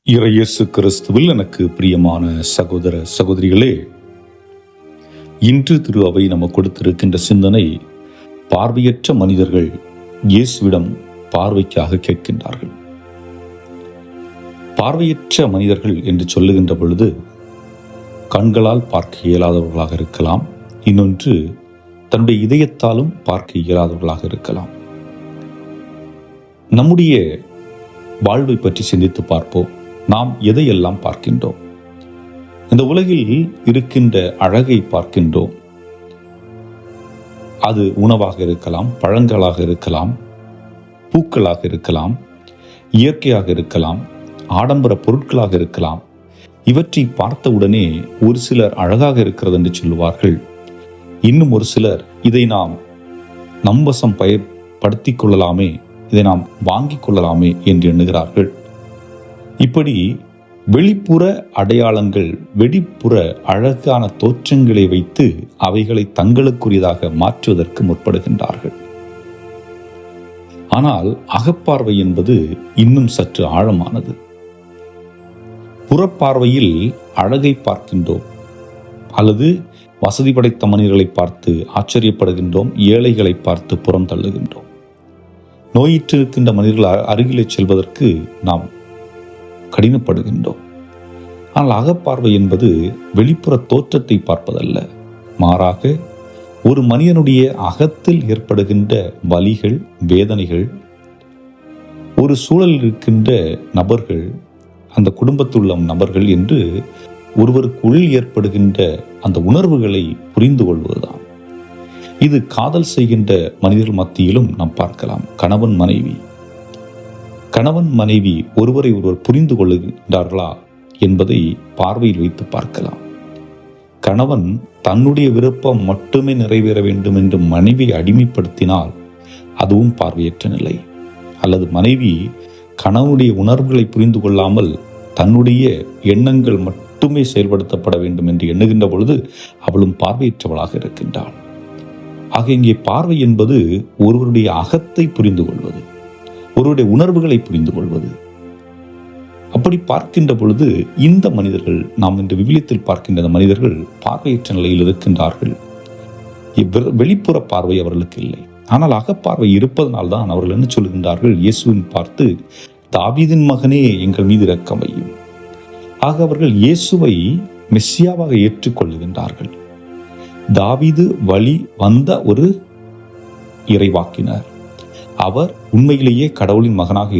இயேசு கிறிஸ்துவில் எனக்கு பிரியமான சகோதர சகோதரிகளே, இன்று திரு அவை நமக்கு கொடுத்திருக்கின்ற சிந்தனை, பார்வையற்ற மனிதர்கள் இயேசுவிடம் பார்வைக்காக கேட்கின்றார்கள். பார்வையற்ற மனிதர்கள் என்று சொல்லுகின்ற பொழுது கண்களால் பார்க்க இயலாதவர்களாக இருக்கலாம், இன்னொன்று தன்னுடைய இதயத்தாலும் பார்க்க இயலாதவர்களாக இருக்கலாம். நம்முடைய வாழ்வை பற்றி சிந்தித்து பார்ப்போம். நாம் எதையெல்லாம் பார்க்கின்றோம்? இந்த உலகில் இருக்கின்ற அழகை பார்க்கின்றோம். அது உணவாக இருக்கலாம், பழங்களாக இருக்கலாம், பூக்களாக இருக்கலாம், இயற்கையாக இருக்கலாம், ஆடம்பர பொருட்களாக இருக்கலாம். இவற்றை பார்த்தவுடனே ஒரு சிலர் அழகாக இருக்கிறது என்று சொல்லுவார்கள். இன்னும் ஒரு சிலர் இதை நாம் நம்வசம் பயன்படுத்திக் கொள்ளலாமே, இதை நாம் வாங்கிக் கொள்ளலாமே என்று எண்ணுகிறார்கள். இப்படி வெளிப்புற அடையாளங்கள், வெளிப்புற அழகான தோற்றங்களை வைத்து அவைகளை தங்களுக்குரியதாக மாற்றுவதற்கு முற்படுகின்றார்கள். ஆனால் அகப்பார்வை என்பது இன்னும் சற்று ஆழமானது. புறப்பார்வையில் அழகை பார்க்கின்றோம், அல்லது வசதி படைத்த மனிதர்களை பார்த்து ஆச்சரியப்படுகின்றோம், ஏழைகளை பார்த்து புறம் தள்ளுகின்றோம். நோயிற்றிருக்கின்ற மனிதர்கள் அருகிலே செல்வதற்கு நாம் கடினப்படுகின்றோம். ஆனால் அகப்பார்வை என்பது வெளிப்புற தோற்றத்தை பார்ப்பதல்ல, மாறாக ஒரு மனிதனுடைய அகத்தில் ஏற்படுகின்ற வலிகள், வேதனைகள், ஒரு சூழலில் இருக்கின்ற நபர்கள், அந்த குடும்பத்தில் உள்ள நபர்கள் என்று ஒருவருக்குள் ஏற்படுகின்ற அந்த உணர்வுகளை புரிந்து கொள்வதுதான். இது காதல் செய்கின்ற மனிதர்கள் மத்தியிலும் நாம் பார்க்கலாம். கணவன் மனைவி ஒருவரை ஒருவர் புரிந்து கொள்கின்றார்களா என்பதை பார்வையில் வைத்து பார்க்கலாம். கணவன் தன்னுடைய விருப்பம் மட்டுமே நிறைவேற வேண்டும் என்று மனைவியை அடிமைப்படுத்தினால் அதுவும் பார்வையற்ற நிலை. அல்லது மனைவி கணவனுடைய உணர்வுகளை புரிந்து கொள்ளாமல் தன்னுடைய எண்ணங்கள் மட்டுமே செயல்படுத்தப்பட வேண்டும் என்று எண்ணுகின்ற பொழுது அவளும் பார்வையற்றவளாக இருக்கின்றாள். ஆக இங்கே பார்வை என்பது ஒருவருடைய அகத்தை புரிந்து கொள்வது, ஒருவருடைய உணர்வுகளை புரிந்து கொள்வது. அப்படி பார்க்கின்ற பொழுது இந்த மனிதர்கள், நாம் இந்த விவிலியத்தில் பார்க்கின்ற மனிதர்கள் பார்வையற்ற நிலையில் இருக்கின்றார்கள். வெளிப்புற பார்வை அவர்களுக்கு இல்லை, ஆனால் அகப்பார்வை இருப்பதனால்தான் அவர்கள் என்ன சொல்கின்றார்கள்? இயேசுவின் பார்த்து, தாவீதின் மகனே எங்கள் மீது இரக்கம் வையும். ஆக அவர்கள் இயேசுவை மெஸ்ஸியாவாக ஏற்றுக்கொள்ளுகின்றார்கள். தாவீது வழி வந்த ஒரு இறைவாக்கினர், அவர் உண்மையிலேயே கடவுளின் மகனாக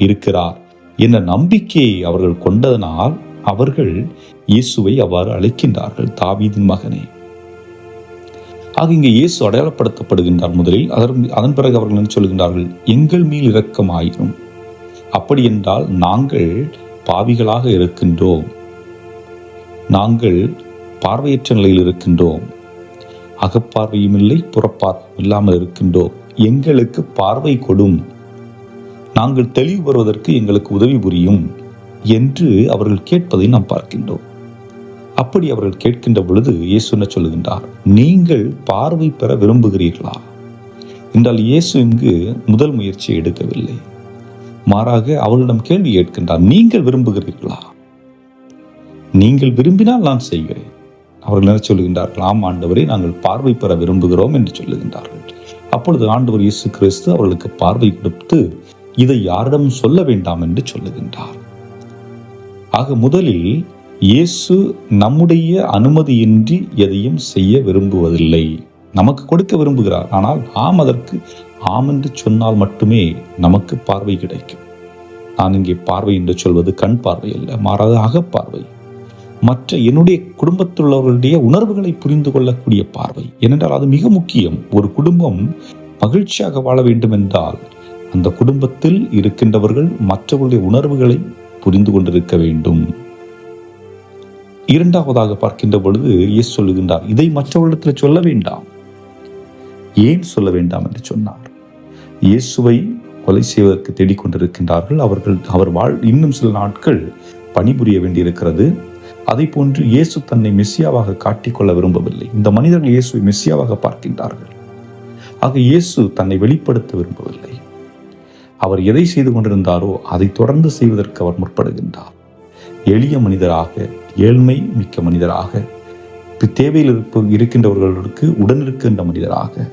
இருக்கிறார் என்ற நம்பிக்கையை அவர்கள் கொண்டதனால் அவர்கள் இயேசுவை அவ்வாறு அழைக்கின்றார்கள், தாவீதின் மகனே. ஆக இங்கே இயேசு அடையாளப்படுத்தப்படுகின்றார் முதலில். அதன் பிறகு அவர்கள் என்ன சொல்கின்றார்கள்? எங்கள் மேல் இரக்கமாயிரும். அப்படி என்றால் நாங்கள் பாவிகளாக இருக்கின்றோம், நாங்கள் பார்வையற்ற நிலையில் இருக்கின்றோம், அகப்பார்வையும் இல்லை, புறப்பார்வையும் இல்லாமல் இருக்கின்றோம், எங்களுக்கு பார்வை கொடும், நாங்கள் தெளிவு பெறுவதற்கு எங்களுக்கு உதவி புரியும் என்று அவர்கள் கேட்பதை நாம் பார்க்கின்றோம். அப்படி அவர்கள் கேட்கின்ற பொழுது இயேசு என்ன சொல்லுகின்றார்? நீங்கள் பார்வை பெற விரும்புகிறீர்களா என்றால் இயேசு இங்கு முதல் முயற்சியை எடுக்கவில்லை, மாறாக அவர்களிடம் கேள்வி கேட்கின்றார். நீங்கள் விரும்புகிறீர்களா? நீங்கள் விரும்பினால் நான் செய்கிறேன். அவர்கள் என்ன சொல்லுகின்றார்கள்? ஆம் ஆண்டவரே, நாங்கள் பார்வை பெற விரும்புகிறோம் என்று சொல்லுகின்றார்கள். அப்பொழுது ஆண்டவர் இயேசு கிறிஸ்து அவர்களுக்கு பார்வை கொடுத்து, இதை யாரிடம் சொல்ல வேண்டாம் என்று சொல்லுகின்றார். ஆக முதலில் இயேசு நம்முடைய அனுமதியின்றி எதையும் செய்ய விரும்புவதில்லை, நமக்கு கொடுக்க விரும்புகிறார். ஆனால் அதற்கு ஆம் என்று சொன்னால் மட்டுமே நமக்கு பார்வை கிடைக்கும். நான் இங்கே பார்வை என்று சொல்வது கண் பார்வை அல்ல, மாறாக அகப்பார்வை, மற்ற என்னுடைய குடும்பத்தில் உள்ளவர்களுடைய உணர்வுகளை புரிந்து கொள்ளக்கூடிய பார்வை. ஏனென்றால் அது மிக முக்கியம். ஒரு குடும்பம் மகிழ்ச்சியாக வாழ வேண்டும் என்றால் அந்த குடும்பத்தில் இருக்கின்றவர்கள் மற்றவர்களுடைய உணர்வுகளை புரிந்து கொண்டிருக்க வேண்டும். இரண்டாவதாக பார்க்கின்ற பொழுது இயேசு சொல்லுகின்றார், இதை மற்றவர்களிடத்தில் சொல்ல வேண்டாம். ஏன் சொல்ல வேண்டாம் என்று சொன்னார்? இயேசுவை கொலை செய்வதற்கு தேடிக்கொண்டிருக்கின்றார்கள். அவர் இன்னும் சில நாட்கள் பணிபுரிய வேண்டியிருக்கிறது. அதை போன்று இயேசு தன்னை மெஸ்ஸியாவாக காட்டிக்கொள்ள விரும்பவில்லை. இந்த மனிதர்கள் இயேசுவை மெஸ்ஸியாவாக பார்க்கின்றார்கள். ஆக இயேசு தன்னை வெளிப்படுத்த விரும்பவில்லை. அவர் எதை செய்து கொண்டிருந்தாரோ அதை தொடர்ந்து செய்வதற்கு அவர் முற்படுகின்றார். எளிய மனிதராக, ஏழ்மை மிக்க மனிதராக, தேவையில் இருக்கின்றவர்களுக்கு உடனிருக்கின்ற மனிதராக,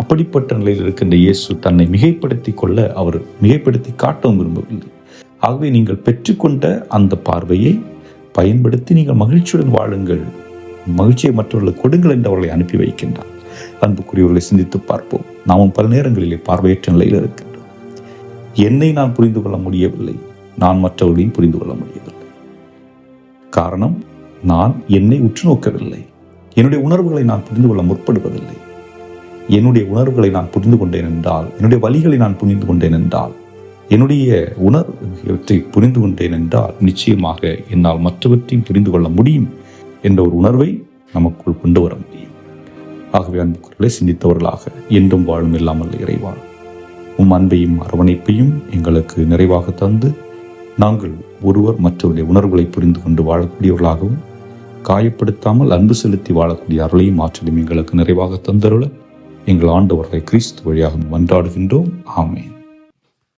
அப்படிப்பட்ட நிலையில் இருக்கின்ற இயேசு தன்னை மிகைப்படுத்தி கொள்ள அவர் மிகைப்படுத்தி காட்டவும் விரும்பவில்லை. ஆகவே நீங்கள் பெற்றுக்கொண்ட அந்த பார்வையை பயன்படுத்தி நீங்கள் மகிழ்ச்சியுடன் வாழுங்கள், மகிழ்ச்சியை மற்றவர்களுக்கு கொடுங்கள் என்று அவர்களை அனுப்பி வைக்கின்றார். அன்புக்குரியவர்களை சிந்தித்து பார்ப்போம். நாமும் பல நேரங்களிலே பார்வையற்ற நிலையில் இருக்கின்றோம். என்னை நான் புரிந்து கொள்ள முடியவில்லை, நான் மற்றவர்களையும் புரிந்து கொள்ள முடியவில்லை. காரணம், நான் என்னை உற்று நோக்கவில்லை. என்னுடைய உணர்வுகளை நான் புரிந்து கொள்ள முற்படுவதில்லை. என்னுடைய உணர்வுகளை நான் புரிந்து கொண்டேன் என்றால், என்னுடைய வழிகளை நான் புரிந்து கொண்டேன் என்றால், என்னுடைய உணர்வற்றை புரிந்து கொண்டேன் என்றால் நிச்சயமாக என்னால் மற்றவற்றையும் புரிந்து கொள்ள முடியும் என்ற ஒரு உணர்வை நமக்குள் கொண்டு வர முடியும். ஆகவே அன்புக்குள்ளே சிந்தித்தவர்களாக என்றும் வாழும் இல்லாமல் இறைவா, உம் அன்பையும் அரவணைப்பையும் எங்களுக்கு நிறைவாக தந்து நாங்கள் ஒருவர் மற்றவருடைய உணர்வுகளை புரிந்து கொண்டு வாழக்கூடியவர்களாகவும், காயப்படுத்தாமல் அன்பு செலுத்தி வாழக்கூடிய அருளையும் ஆற்றலையும் எங்களுக்கு நிறைவாக தந்தருள எங்கள் ஆண்டவரை கிறிஸ்து வழியாக மன்றாடுகின்றோம். ஆமென்.